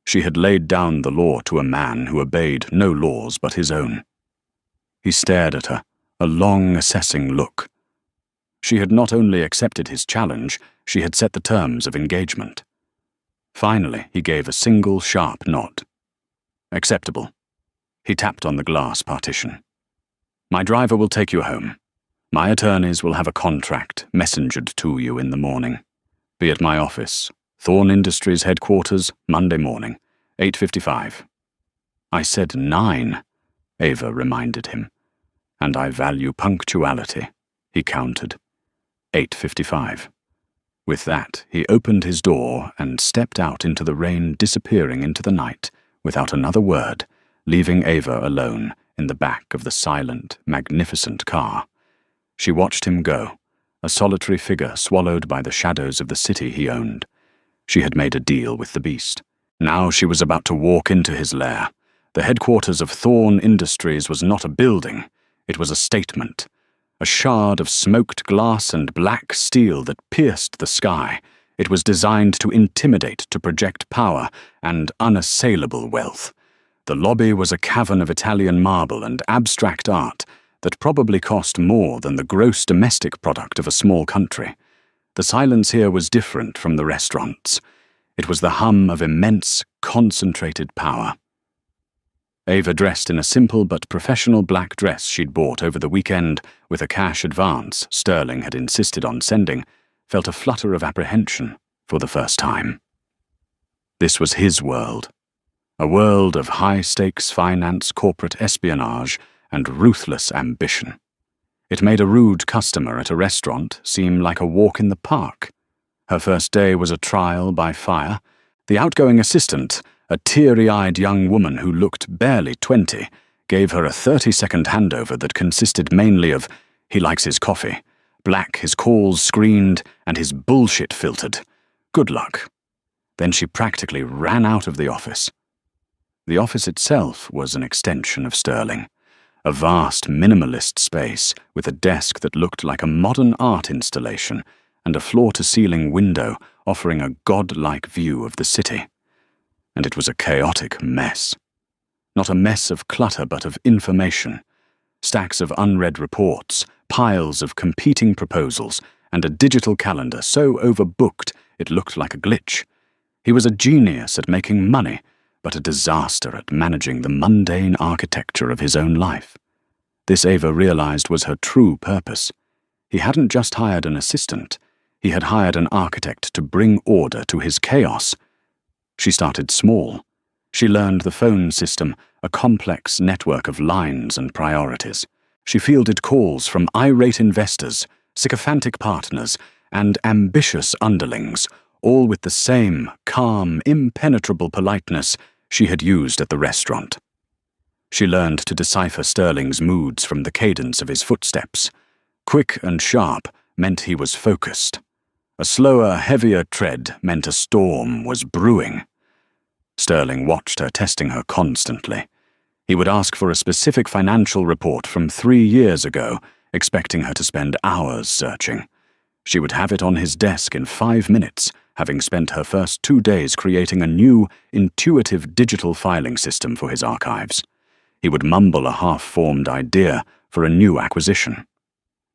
She had laid down the law to a man who obeyed no laws but his own. He stared at her, a long, assessing look. She had not only accepted his challenge, she had set the terms of engagement. Finally, he gave a single, sharp nod. Acceptable. He tapped on the glass partition. My driver will take you home. My attorneys will have a contract messengered to you in the morning. Be at my office, Thorne Industries headquarters, Monday morning, 8:55. I said 9, Ava reminded him. And I value punctuality, he countered. 8:55. With that, he opened his door and stepped out into the rain, disappearing into the night, without another word, leaving Ava alone in the back of the silent, magnificent car. She watched him go, a solitary figure swallowed by the shadows of the city he owned. She had made a deal with the beast. Now she was about to walk into his lair. The headquarters of Thorne Industries was not a building. It was a statement. A shard of smoked glass and black steel that pierced the sky. It was designed to intimidate, to project power and unassailable wealth. The lobby was a cavern of Italian marble and abstract art that probably cost more than the gross domestic product of a small country. The silence here was different from the restaurants. It was the hum of immense, concentrated power. Ava, dressed in a simple but professional black dress she'd bought over the weekend with a cash advance Sterling had insisted on sending, felt a flutter of apprehension for the first time. This was his world. A world of high-stakes finance, corporate espionage, and ruthless ambition. It made a rude customer at a restaurant seem like a walk in the park. Her first day was a trial by fire. The outgoing assistant, a teary-eyed young woman who looked barely 20, gave her a 30-second handover that consisted mainly of, he likes his coffee, black, his calls screened, and his bullshit filtered. Good luck. Then she practically ran out of the office. The office itself was an extension of Sterling. A vast, minimalist space with a desk that looked like a modern art installation and a floor-to-ceiling window offering a godlike view of the city. And it was a chaotic mess. Not a mess of clutter, but of information. Stacks of unread reports, piles of competing proposals, and a digital calendar so overbooked it looked like a glitch. He was a genius at making money, but a disaster at managing the mundane architecture of his own life. This, Ava realized, was her true purpose. He hadn't just hired an assistant. He had hired an architect to bring order to his chaos. She started small. She learned the phone system, a complex network of lines and priorities. She fielded calls from irate investors, sycophantic partners, and ambitious underlings, all with the same calm, impenetrable politeness she had used at the restaurant. She learned to decipher Sterling's moods from the cadence of his footsteps. Quick and sharp meant he was focused. A slower, heavier tread meant a storm was brewing. Sterling watched her, testing her constantly. He would ask for a specific financial report from 3 years ago, expecting her to spend hours searching. She would have it on his desk in 5 minutes, having spent her first 2 days creating a new, intuitive digital filing system for his archives. He would mumble a half-formed idea for a new acquisition.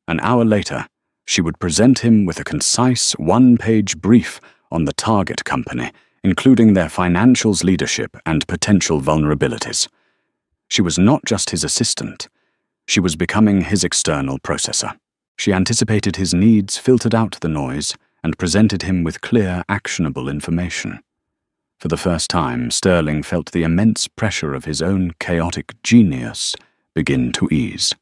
An hour later, she would present him with a concise 1-page brief on the target company, including their financials, leadership, and potential vulnerabilities. She was not just his assistant. She was becoming his external processor. She anticipated his needs, filtered out the noise, and presented him with clear, actionable information. For the first time, Sterling felt the immense pressure of his own chaotic genius begin to ease.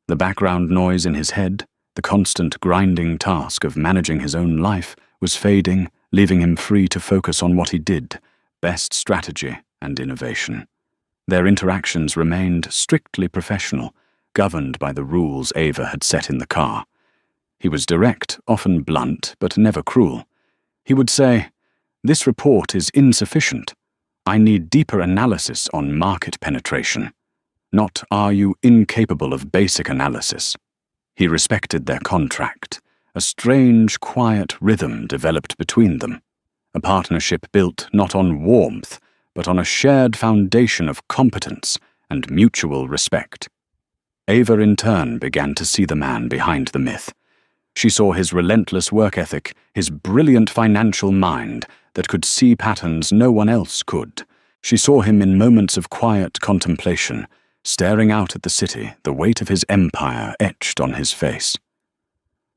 The background noise in his head, the constant grinding task of managing his own life, was fading, leaving him free to focus on what he did, best strategy and innovation. Their interactions remained strictly professional, governed by the rules Ava had set in the car. He was direct, often blunt, but never cruel. He would say, "This report is insufficient. I need deeper analysis on market penetration. Not, are you incapable of basic analysis?" He respected their contract. A strange, quiet rhythm developed between them. A partnership built not on warmth, but on a shared foundation of competence and mutual respect. Ava, in turn, began to see the man behind the myth. She saw his relentless work ethic, his brilliant financial mind that could see patterns no one else could. She saw him in moments of quiet contemplation, staring out at the city, the weight of his empire etched on his face.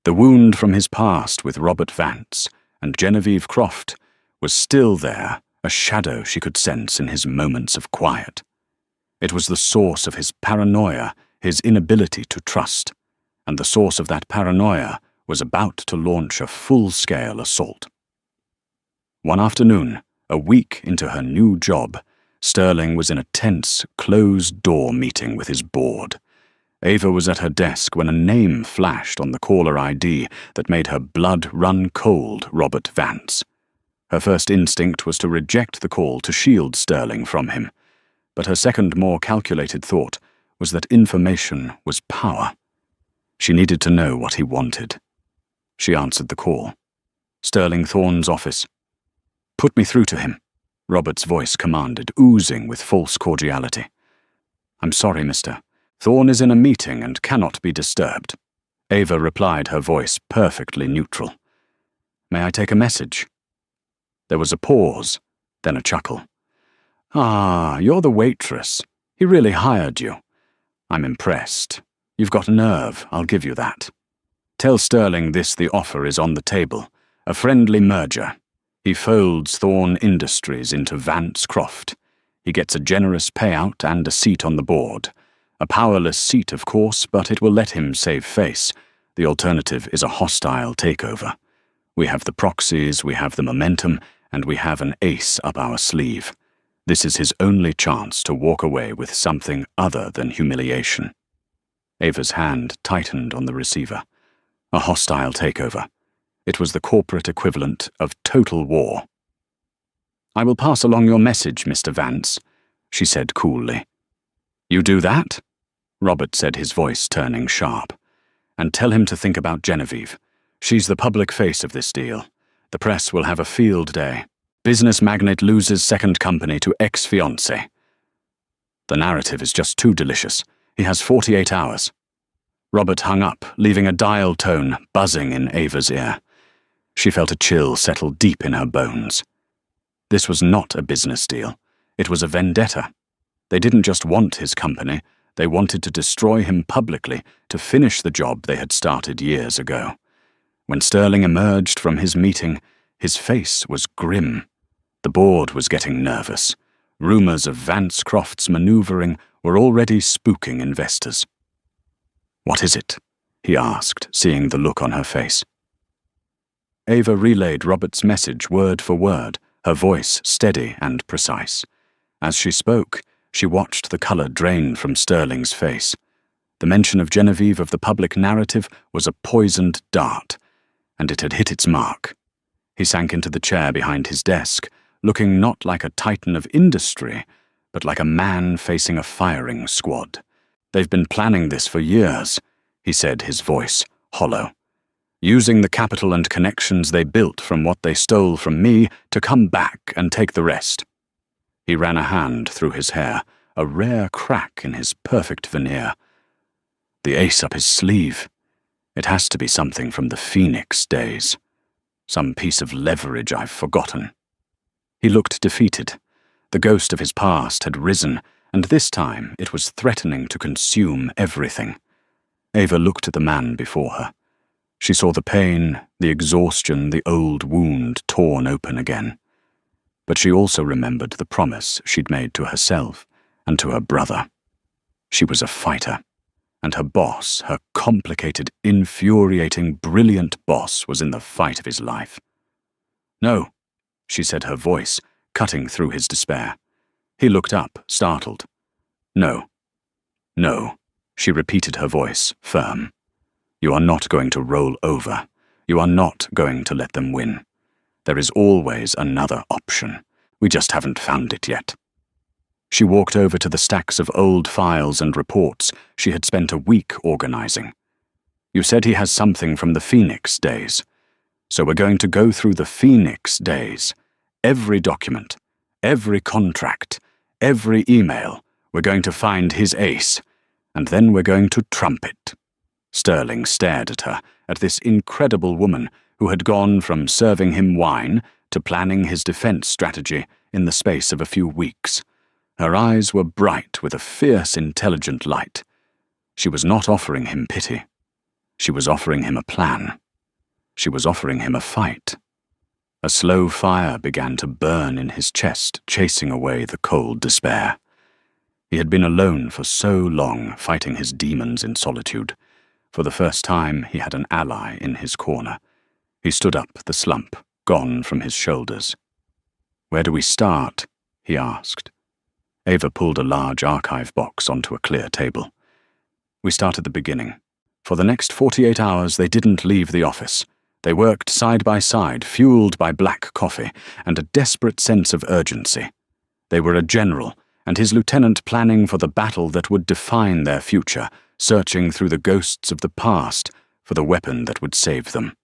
The wound from his past with Robert Vance and Genevieve Croft was still there, a shadow she could sense in his moments of quiet. It was the source of his paranoia, his inability to trust, and the source of that paranoia was about to launch a full-scale assault. One afternoon, a week into her new job, Sterling was in a tense, closed-door meeting with his board. Ava was at her desk when a name flashed on the caller ID that made her blood run cold: Robert Vance. Her first instinct was to reject the call to shield Sterling from him, but her second, more calculated thought was that information was power. She needed to know what he wanted. She answered the call. Sterling Thorne's office. "Put me through to him," Robert's voice commanded, oozing with false cordiality. "I'm sorry, mister. Thorne is in a meeting and cannot be disturbed." Ava replied, her voice perfectly neutral. "May I take a message?" There was a pause, then a chuckle. "Ah, you're the waitress. He really hired you. I'm impressed. You've got nerve, I'll give you that. Tell Sterling the offer is on the table. A friendly merger. He folds Thorne Industries into Vance Croft. He gets a generous payout and a seat on the board. A powerless seat, of course, but it will let him save face. The alternative is a hostile takeover. We have the proxies, we have the momentum, and we have an ace up our sleeve. This is his only chance to walk away with something other than humiliation." Ava's hand tightened on the receiver. A hostile takeover. It was the corporate equivalent of total war. "I will pass along your message, Mr. Vance," she said coolly. "You do that?" Robert said, his voice turning sharp. "And tell him to think about Genevieve. She's the public face of this deal. The press will have a field day. Business magnate loses second company to ex-fiancé. The narrative is just too delicious. He has 48 hours. Robert hung up, leaving a dial tone buzzing in Ava's ear. She felt a chill settle deep in her bones. This was not a business deal. It was a vendetta. They didn't just want his company. They wanted to destroy him publicly to finish the job they had started years ago. When Sterling emerged from his meeting, his face was grim. The board was getting nervous. Rumors of Vance Croft's maneuvering were already spooking investors. "What is it?" he asked, seeing the look on her face. Ava relayed Robert's message word for word, her voice steady and precise. As she spoke, she watched the color drain from Sterling's face. The mention of Genevieve of the public narrative was a poisoned dart, and it had hit its mark. He sank into the chair behind his desk, looking not like a titan of industry, but like a man facing a firing squad. "They've been planning this for years," he said, his voice hollow. "Using the capital and connections they built from what they stole from me to come back and take the rest." He ran a hand through his hair, a rare crack in his perfect veneer. The ace up his sleeve. It has to be something from the Phoenix days. Some piece of leverage I've forgotten. He looked defeated. The ghost of his past had risen, and this time it was threatening to consume everything. Ava looked at the man before her. She saw the pain, the exhaustion, the old wound torn open again. But she also remembered the promise she'd made to herself and to her brother. She was a fighter, and her boss, her complicated, infuriating, brilliant boss, was in the fight of his life. "No," she said, her voice cutting through his despair. He looked up, startled. "No. No," she repeated, her voice firm. "You are not going to roll over. You are not going to let them win. There is always another option. We just haven't found it yet." She walked over to the stacks of old files and reports she had spent a week organizing. "You said he has something from the Phoenix days. So we're going to go through the Phoenix days. Every document, every contract, every email. We're going to find his ace, and then we're going to trump it." Sterling stared at her, at this incredible woman who had gone from serving him wine to planning his defense strategy in the space of a few weeks. Her eyes were bright with a fierce, intelligent light. She was not offering him pity. She was offering him a plan. She was offering him a fight. A slow fire began to burn in his chest, chasing away the cold despair. He had been alone for so long, fighting his demons in solitude. For the first time, he had an ally in his corner. He stood up, the slump gone from his shoulders. "Where do we start?" he asked. Ava pulled a large archive box onto a clear table. "We start at the beginning. For the next 48 hours, they didn't leave the office. They worked side by side, fueled by black coffee and a desperate sense of urgency. They were a general and his lieutenant planning for the battle that would define their future, searching through the ghosts of the past for the weapon that would save them.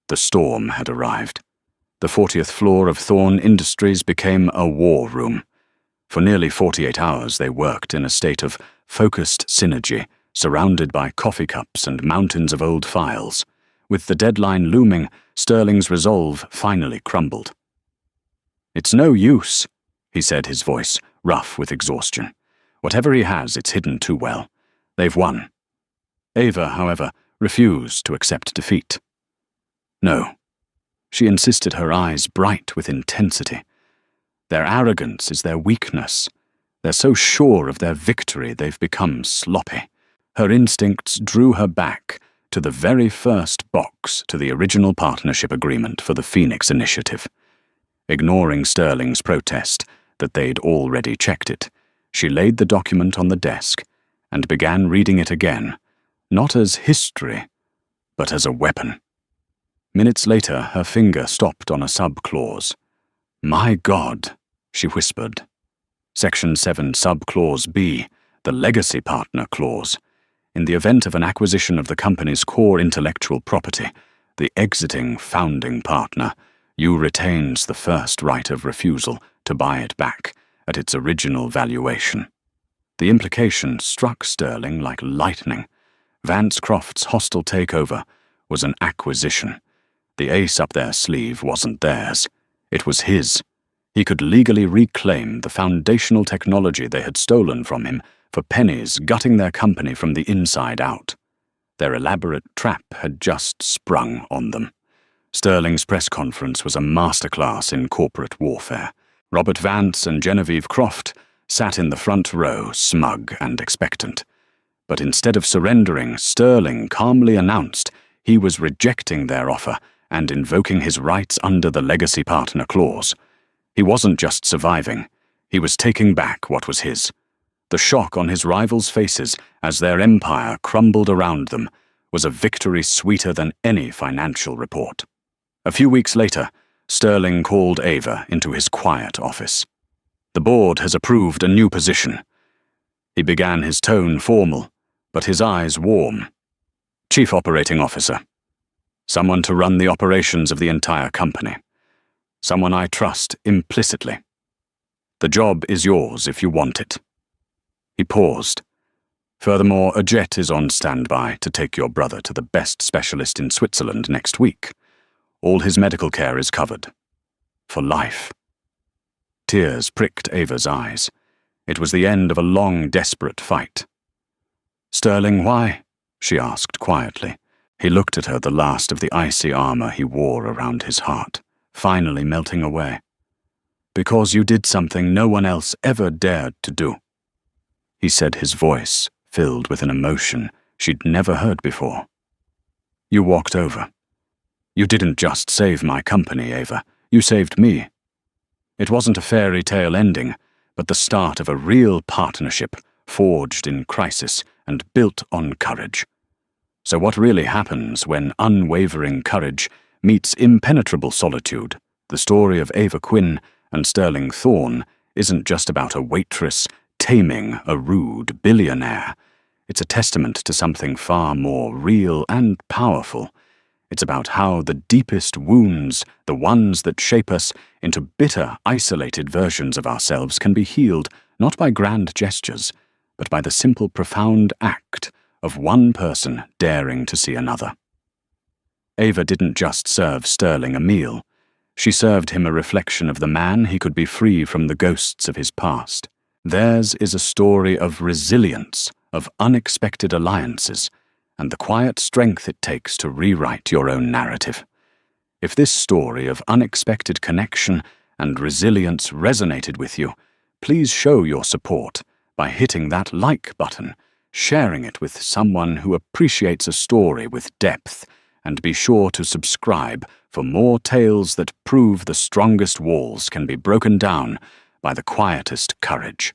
The storm had arrived. The 40th floor of Thorn Industries became a war room. For nearly 48 hours they worked in a state of focused synergy, surrounded by coffee cups and mountains of old files. With the deadline looming, Sterling's resolve finally crumbled. "It's no use," he said, his voice rough with exhaustion. "Whatever he has, it's hidden too well. They've won." Ava, however, refused to accept defeat. "No," she insisted, her eyes bright with intensity. "Their arrogance is their weakness. They're so sure of their victory they've become sloppy." Her instincts drew her back to the very first box to the original partnership agreement for the Phoenix Initiative. Ignoring Sterling's protest that they'd already checked it, she laid the document on the desk and began reading it again, not as history, but as a weapon. Minutes later, her finger stopped on a sub-clause. "My God," she whispered. Section 7, Sub-Clause B, the Legacy Partner Clause. In the event of an acquisition of the company's core intellectual property, the exiting founding partner, you retains the first right of refusal to buy it back at its original valuation. The implication struck Sterling like lightning. Vance Croft's hostile takeover was an acquisition. The ace up their sleeve wasn't theirs. It was his. He could legally reclaim the foundational technology they had stolen from him for pennies, gutting their company from the inside out. Their elaborate trap had just sprung on them. Sterling's press conference was a masterclass in corporate warfare. Robert Vance and Genevieve Croft sat in the front row, smug and expectant. But instead of surrendering, Sterling calmly announced he was rejecting their offer and invoking his rights under the Legacy Partner Clause. He wasn't just surviving, he was taking back what was his. The shock on his rivals' faces as their empire crumbled around them was a victory sweeter than any financial report. A few weeks later, Sterling called Ava into his quiet office. The board has approved a new position. He began his tone formal, but his eyes warm. Chief Operating Officer. Someone to run the operations of the entire company. Someone I trust implicitly. The job is yours if you want it. He paused. Furthermore, a jet is on standby to take your brother to the best specialist in Switzerland next week. All his medical care is covered. For life. Tears pricked Ava's eyes. It was the end of a long, desperate fight. "Sterling, why?" she asked quietly. He looked at her, the last of the icy armor he wore around his heart, finally melting away. "Because you did something no one else ever dared to do," he said, his voice filled with an emotion she'd never heard before. "You walked over. You didn't just save my company, Ava. You saved me. It wasn't a fairy tale ending, but the start of a real partnership forged in crisis and built on courage. So what really happens when unwavering courage meets impenetrable solitude? The story of Ava Quinn and Sterling Thorne isn't just about a waitress taming a rude billionaire. It's a testament to something far more real and powerful. It's about how the deepest wounds, the ones that shape us into bitter, isolated versions of ourselves, can be healed not by grand gestures, but by the simple, profound act of one person daring to see another. Ava didn't just serve Sterling a meal. She served him a reflection of the man he could be free from the ghosts of his past. Theirs is a story of resilience, of unexpected alliances, and the quiet strength it takes to rewrite your own narrative. If this story of unexpected connection and resilience resonated with you, please show your support by hitting that like button, sharing it with someone who appreciates a story with depth, and be sure to subscribe for more tales that prove the strongest walls can be broken down by the quietest courage.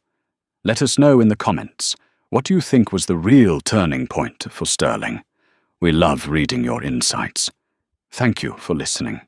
Let us know in the comments, what do you think was the real turning point for Sterling? We love reading your insights. Thank you for listening.